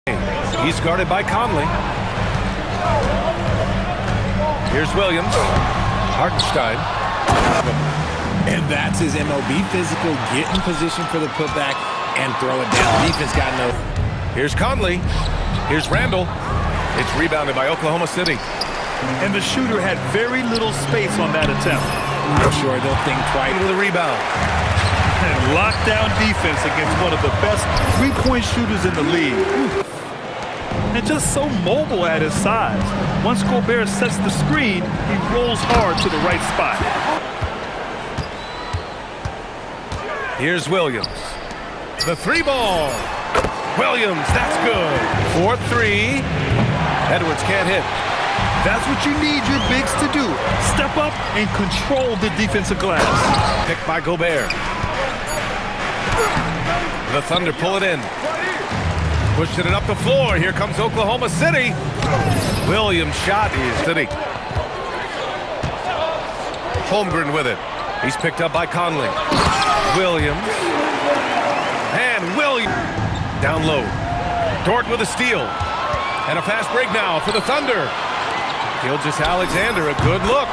He's guarded by Conley. Here's Williams. Hartenstein. And that's his MOB, physical, get in position for the putback and throw it down. Defense got no. Here's Conley. Here's Randall. It's rebounded by Oklahoma City. And the shooter had very little space on that attempt. I'm sure they'll think twice. With the rebound. And lockdown defense against one of the best three-point shooters in the league. And just so mobile at his size. Once Gobert sets the screen, he rolls hard to the right spot. Here's Williams. The three ball. Williams, that's good. 4-3. Edwards can't hit. That's what you need your bigs to do. Step up and control the defensive glass. Picked by Gobert. The Thunder pull it in. Pushing it up the floor. Here comes Oklahoma City. Williams' shot is City. Holmgren with it. He's picked up by Conley. Williams. And Williams. Down low. Dort with a steal. And a fast break now for the Thunder. Gilgeous-Alexander, a good look.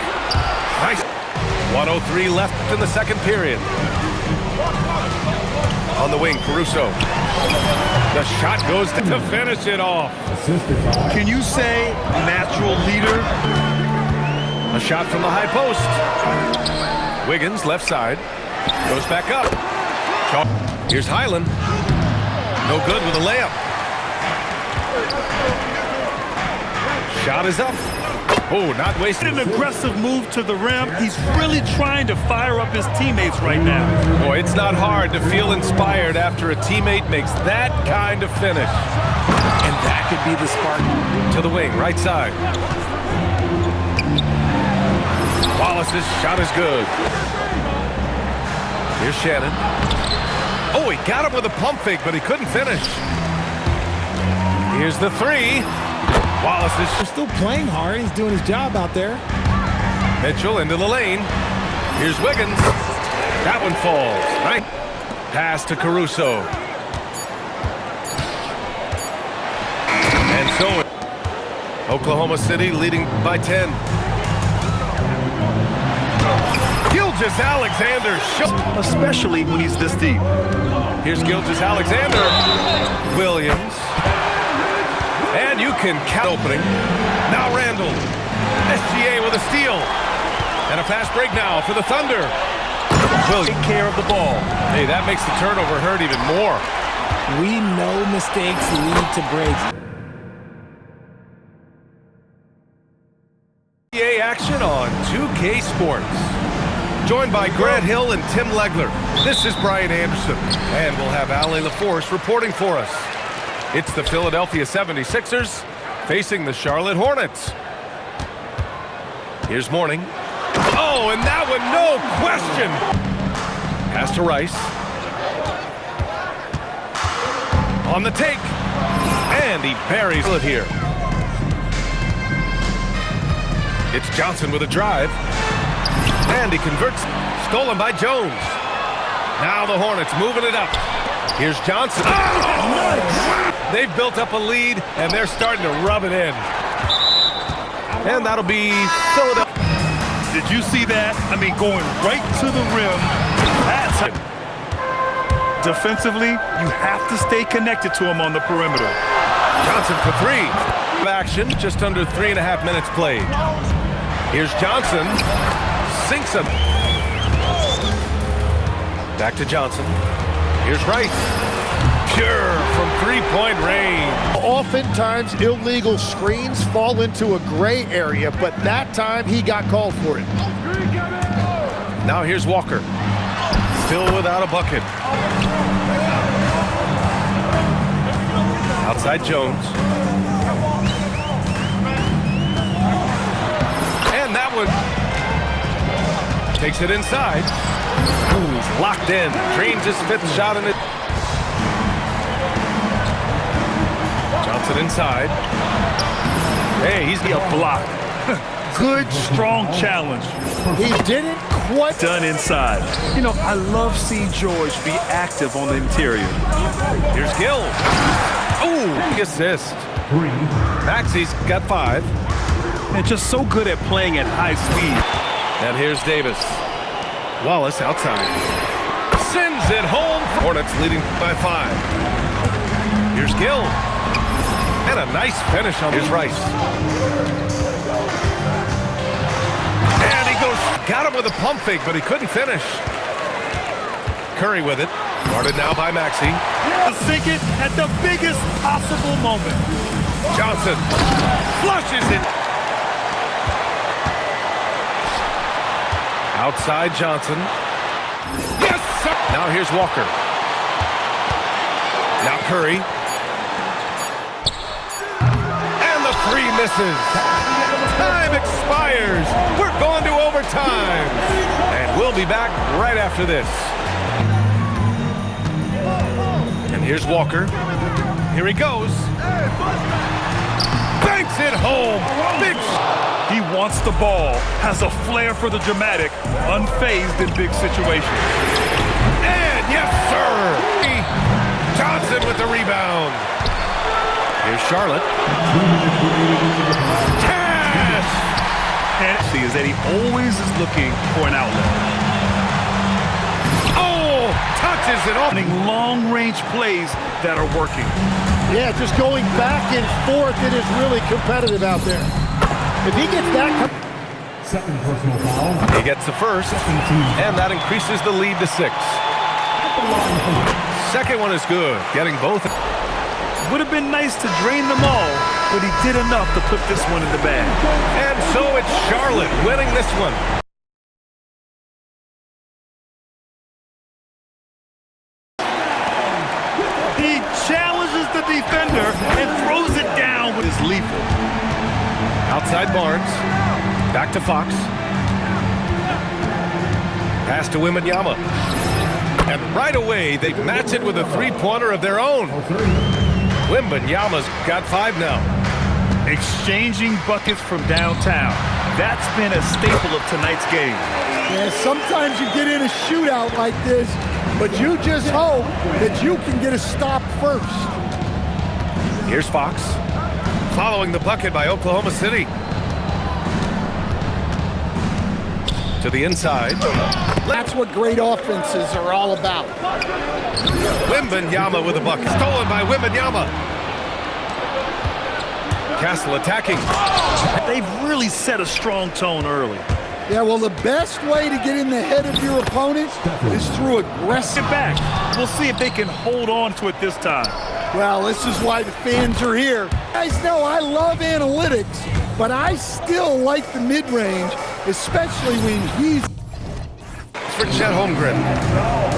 Nice. 1:03 left in the second period. On the wing, Caruso. The shot goes to finish it off. Can you say natural leader? A shot from the high post. Wiggins, left side. Goes back up. Here's Highland. No good with a layup. Shot is up. Oh, not wasted. An aggressive move to the rim. He's really trying to fire up his teammates right now. Boy, it's not hard to feel inspired after a teammate makes that kind of finish. And that could be the spark. To the wing, right side. Wallace's shot is good. Here's Shannon. Oh, he got him with a pump fake, but he couldn't finish. Here's the three. Wallace is still playing hard. He's doing his job out there. Mitchell into the lane. Here's Wiggins. That one falls. Right. Pass to Caruso. And so Oklahoma City leading by 10. Gilgeous-Alexander. Especially when he's this deep. Here's Gilgeous-Alexander. Williams. And you can count opening. Now Randall. SGA with a steal. And a fast break now for the Thunder. Will take care of the ball. Hey, that makes the turnover hurt even more. We know mistakes lead to breaks. NBA action on 2K Sports. Joined by Grant Hill and Tim Legler. This is Brian Anderson. And we'll have Ali LaForce reporting for us. It's the Philadelphia 76ers facing the Charlotte Hornets. Here's Mourning. Oh, and that one, no question. Pass to Rice. On the take. And he buries it here. It's Johnson with a drive. And he converts. Stolen by Jones. Now the Hornets moving it up. Here's Johnson. Oh! They've built up a lead, and they're starting to rub it in. And that'll be Philadelphia. Did you see that? I mean, going right to the rim. That's it. Defensively, you have to stay connected to him on the perimeter. Johnson for three. Action, just under 3.5 minutes played. Here's Johnson. Sinks him. Back to Johnson. Here's Rice. Pure from three-point range. Oftentimes, illegal screens fall into a gray area, but that time he got called for it. Now here's Walker. Still without a bucket. Outside Jones. And that one takes it inside. Ooh, he's locked in. Drains his fifth shot in it. Johnson inside. Hey, he's a block. Good, strong challenge. He didn't quite. Done inside. You know, I love seeing George be active on the interior. Here's Gill. Ooh, Ooh, assist. Maxey's got 5. And just so good at playing at high speed. And here's Davis. Wallace outside. Sends it home. Hornets leading by 5. Here's Gill. And a nice finish on his Rice. And he goes. Got him with a pump fake, but he couldn't finish. Curry with it. Guarded now by Maxey. Sink it at the biggest possible moment. Johnson flushes it. Outside Johnson. Yes, sir. Now here's Walker. Now Curry. And the 3 misses. Time expires. We're going to overtime. And we'll be back right after this. And here's Walker. Here he goes. Banks it home. Big. He wants the ball, has a flair for the dramatic, unfazed in big situations. And yes, sir. Johnson with the rebound. Here's Charlotte. Cash. And see is that he always is looking for an outlet. Oh, touches it off. Long-range plays that are working. Yeah, just going back and forth, it is really competitive out there. If he gets that... Second personal foul. He gets the first, and that increases the lead to 6. Second one is good, getting both. Would have been nice to drain them all, but he did enough to put this one in the bag. And so it's Charlotte winning this one. He challenges the defender and throws it down with his lethal. Outside Barnes. Back to Fox. Pass to Wembanyama. And right away, they match it with a 3-pointer of their own. Wembanyama's got 5 now. Exchanging buckets from downtown. That's been a staple of tonight's game. Yeah, sometimes you get in a shootout like this, but you just hope that you can get a stop first. Here's Fox. Following the bucket by Oklahoma City. To the inside. That's what great offenses are all about. Wembanyama with a bucket. Stolen by Wembanyama. Castle attacking. They've really set a strong tone early. Yeah, well, the best way to get in the head of your opponent is through aggressive. Get back. We'll see if they can hold on to it this time. Well, this is why the fans are here. You guys know I love analytics, but I still like the mid-range, especially when he's... For Chet Holmgren.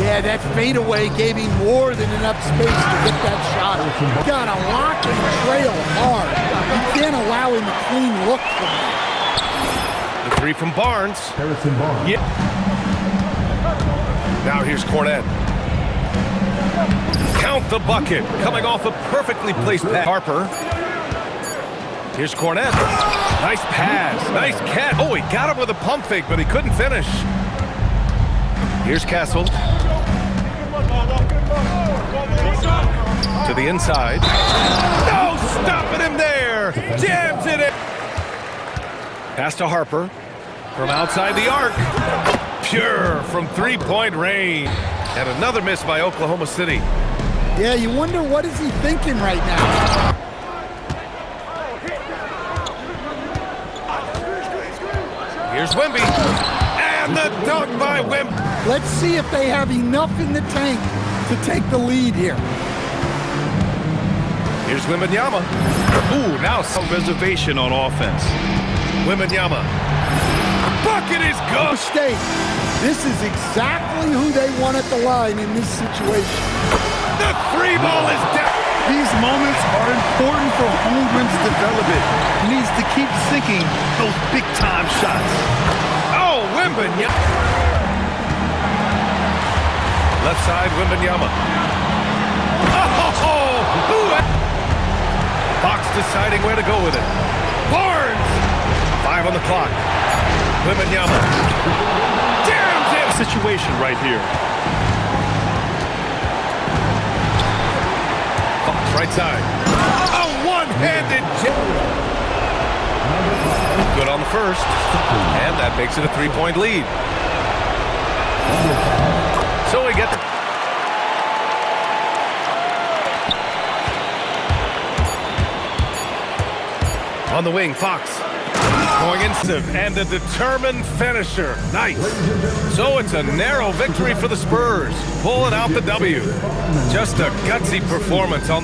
Yeah, that fadeaway gave him more than enough space to get that shot. Got to lock and trail hard. You can't allow him a clean look from him. The 3 from Barnes. Harrison Barnes. Yeah. Now here's Cornette. Count the bucket. Coming off a perfectly placed pass. Harper. Here's Cornette. Nice pass. Nice catch. Oh, he got him with a pump fake, but he couldn't finish. Here's Castle. To the inside. No, stopping him there. Jams it in. Pass to Harper. From outside the arc. Pure from 3-point range. And another miss by Oklahoma City. Yeah, you wonder what is he thinking right now. Here's Wemby. And the dunk by Wemby. Let's see if they have enough in the tank to take the lead here. Here's Wembanyama. Ooh, now some Reservation on offense. Wembanyama. Bucket is good. State. This is exactly who they want at the line in this situation. The 3 ball is down. These moments are important for Holmgren's development. He needs to keep sinking those big-time shots. Oh, Wembanyama. Left side, Wembanyama. Oh, Fox deciding where to go with it. Barnes. 5 on the clock. Wembanyama. Jams him. Situation right here. Fox right side. one-handed jab. Good on the first, and that makes it a 3-point lead. So we get the... On the wing, Fox. Going in and a determined finisher. Nice. So it's a narrow victory for the Spurs, pulling out the W. Just a gutsy performance on the